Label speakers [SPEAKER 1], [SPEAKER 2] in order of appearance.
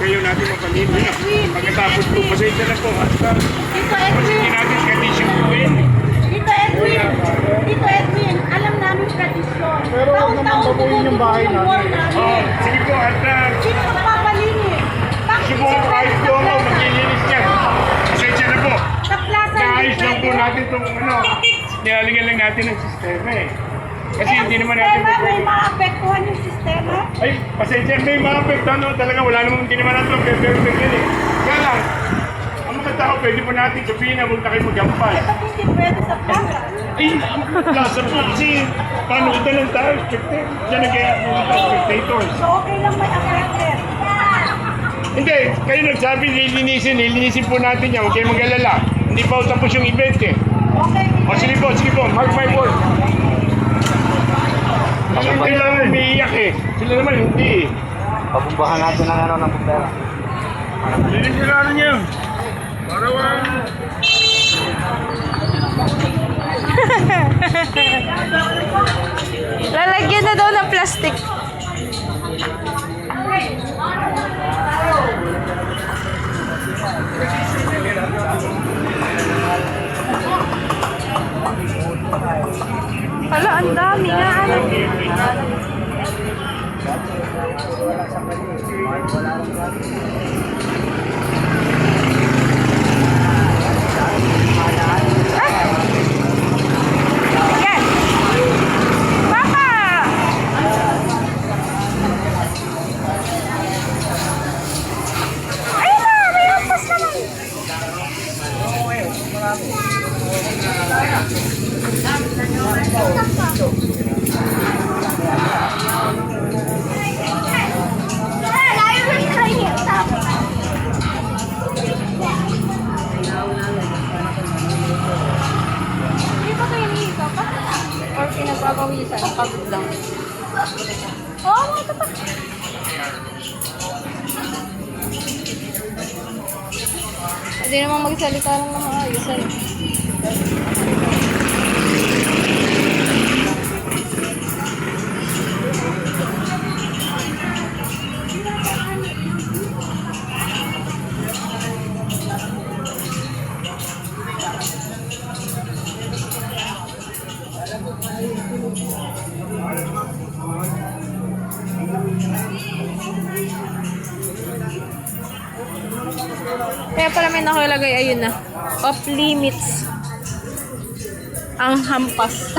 [SPEAKER 1] kayo natin mapalinis. Pagkatapos po, pasensya na po. At hindi natin tradisyon po yun.
[SPEAKER 2] Dito Edwin, alam namin tradisyon.
[SPEAKER 3] Pero huwag naman babuhin yung bahay namin.
[SPEAKER 1] Sige po, at
[SPEAKER 2] Sino magpapalinis? Bakit
[SPEAKER 1] subong kahit po ako maglilinis niya. Pasensya na po.
[SPEAKER 2] sa plaza
[SPEAKER 1] Naayos lang po natin itong nilalagyan lang natin ng sistema eh. Kasi hindi naman natin
[SPEAKER 2] may maapektuhan yung sistema.
[SPEAKER 1] ay, pasensya, may mga apekto, no? Talaga wala namang hindi naman natin perfect yun eh. Kaya lang, ang mga tao, pwede po natin sabihin na huwag na kayo magampal.
[SPEAKER 2] Ito hindi pwede sa plaza.
[SPEAKER 1] Ay, plaza po kasi paano ito lang tayo, spectator. Diyan nag-iayap po mga spectators.
[SPEAKER 2] So okay lang may affected.
[SPEAKER 1] Hindi, kayo nagsabi, lilinisin po natin yan, huwag kayo mag-alala. Hindi pa tapos yung event eh.
[SPEAKER 2] Okay.
[SPEAKER 1] O sige po, mark my word. Kasi kailangan umiiyak eh. Sila naman hindi eh.
[SPEAKER 3] Pabumbahan natin ng ano ng pera.
[SPEAKER 1] Linisirahan niya yun. Para walang...
[SPEAKER 4] Lalagyan na daw ng plastic. Hala, ang dami nga. Ano? Yan. Papa! Ayun na, may ampas naman. Hindi ba kayo nito pa? Or pinagpapawisan? Pagod lang. Oo, ito pa. Hindi naman magsalita lang ng maayos. Kaya pala may nakalagay, ayun na. Off limits. Ang hampas.